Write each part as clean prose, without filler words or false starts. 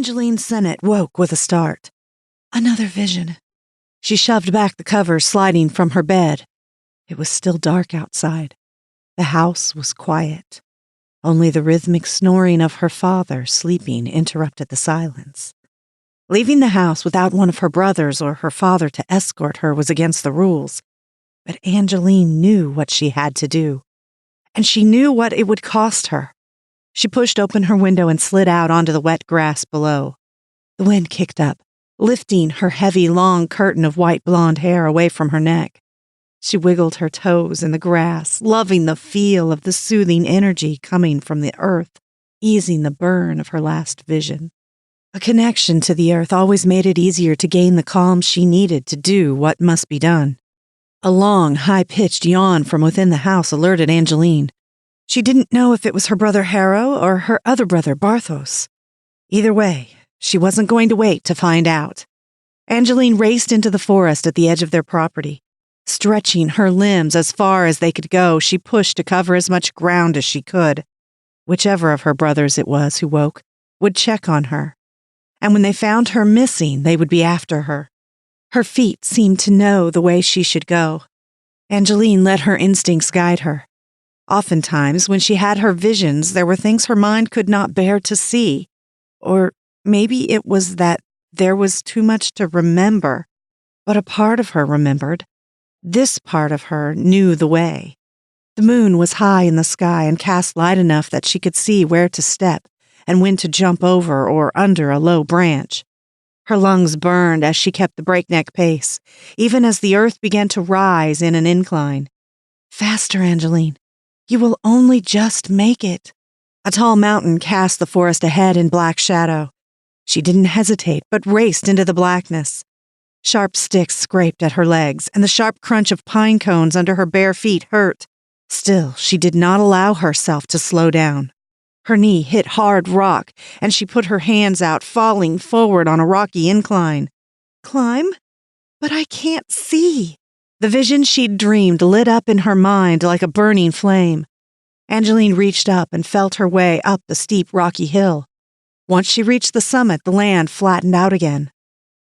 Angeline Sennett woke with a start. Another vision. She shoved back the covers sliding from her bed. It was still dark outside. The house was quiet. Only the rhythmic snoring of her father sleeping interrupted the silence. Leaving the house without one of her brothers or her father to escort her was against the rules, but Angeline knew what she had to do, and she knew what it would cost her. She pushed open her window and slid out onto the wet grass below. The wind kicked up, lifting her heavy, long curtain of white blonde hair away from her neck. She wiggled her toes in the grass, loving the feel of the soothing energy coming from the earth, easing the burn of her last vision. A connection to the earth always made it easier to gain the calm she needed to do what must be done. A long, high-pitched yawn from within the house alerted Angeline. She didn't know if it was her brother Harrow or her other brother Barthos. Either way, she wasn't going to wait to find out. Angeline raced into the forest at the edge of their property. Stretching her limbs as far as they could go, she pushed to cover as much ground as she could. Whichever of her brothers it was who woke would check on her. And when they found her missing, they would be after her. Her feet seemed to know the way she should go. Angeline let her instincts guide her. Oftentimes, when she had her visions, there were things her mind could not bear to see. Or maybe it was that there was too much to remember. But a part of her remembered. This part of her knew the way. The moon was high in the sky and cast light enough that she could see where to step and when to jump over or under a low branch. Her lungs burned as she kept the breakneck pace, even as the earth began to rise in an incline. Faster, Angeline. You will only just make it. A tall mountain cast the forest ahead in black shadow. She didn't hesitate, but raced into the blackness. Sharp sticks scraped at her legs, and the sharp crunch of pine cones under her bare feet hurt. Still, she did not allow herself to slow down. Her knee hit hard rock, and she put her hands out, falling forward on a rocky incline. Climb? But I can't see. The vision she'd dreamed lit up in her mind like a burning flame. Angeline reached up and felt her way up the steep rocky hill. Once she reached the summit, the land flattened out again.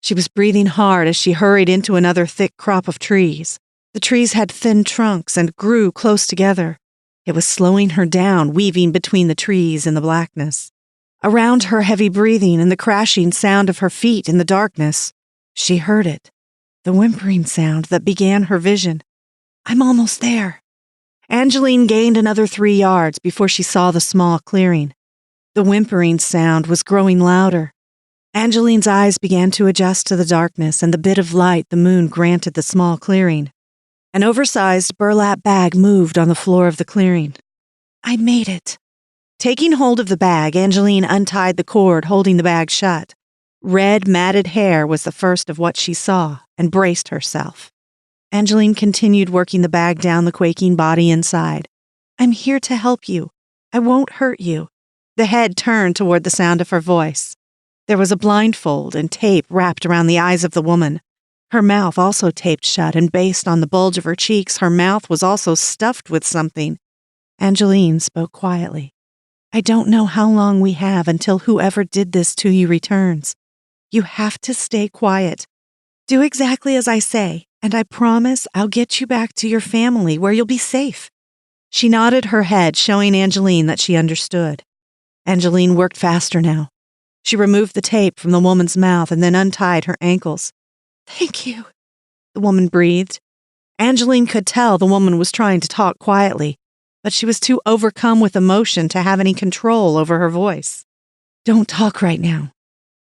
She was breathing hard as she hurried into another thick crop of trees. The trees had thin trunks and grew close together. It was slowing her down, weaving between the trees in the blackness. Around her heavy breathing and the crashing sound of her feet in the darkness, she heard it. The whimpering sound that began her vision. I'm almost there. Angeline gained another 3 yards before she saw the small clearing. The whimpering sound was growing louder. Angeline's eyes began to adjust to the darkness and the bit of light the moon granted the small clearing. An oversized burlap bag moved on the floor of the clearing. I made it. Taking hold of the bag, Angeline untied the cord holding the bag shut. Red, matted hair was the first of what she saw, and braced herself. Angeline continued working the bag down the quaking body inside. I'm here to help you. I won't hurt you. The head turned toward the sound of her voice. There was a blindfold and tape wrapped around the eyes of the woman. Her mouth also taped shut, and based on the bulge of her cheeks, her mouth was also stuffed with something. Angeline spoke quietly. I don't know how long we have until whoever did this to you returns. You have to stay quiet. Do exactly as I say, and I promise I'll get you back to your family where you'll be safe. She nodded her head, showing Angeline that she understood. Angeline worked faster now. She removed the tape from the woman's mouth and then untied her ankles. Thank you, the woman breathed. Angeline could tell the woman was trying to talk quietly, but she was too overcome with emotion to have any control over her voice. Don't talk right now,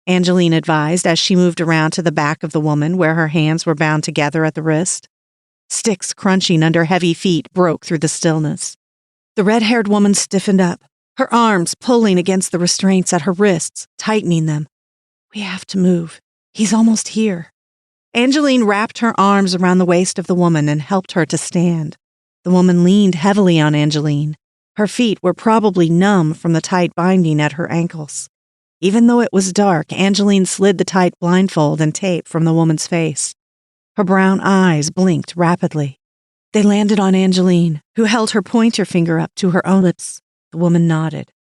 Angeline advised as she moved around to the back of the woman where her hands were bound together at the wrist. Sticks crunching under heavy feet broke through the stillness. The red-haired woman stiffened up, her arms pulling against the restraints at her wrists, tightening them. We have to move. He's almost here. Angeline wrapped her arms around the waist of the woman and helped her to stand. The woman leaned heavily on Angeline. Her feet were probably numb from the tight binding at her ankles. Even though it was dark, Angeline slid the tight blindfold and tape from the woman's face. Her brown eyes blinked rapidly. They landed on Angeline, who held her pointer finger up to her own lips. The woman nodded.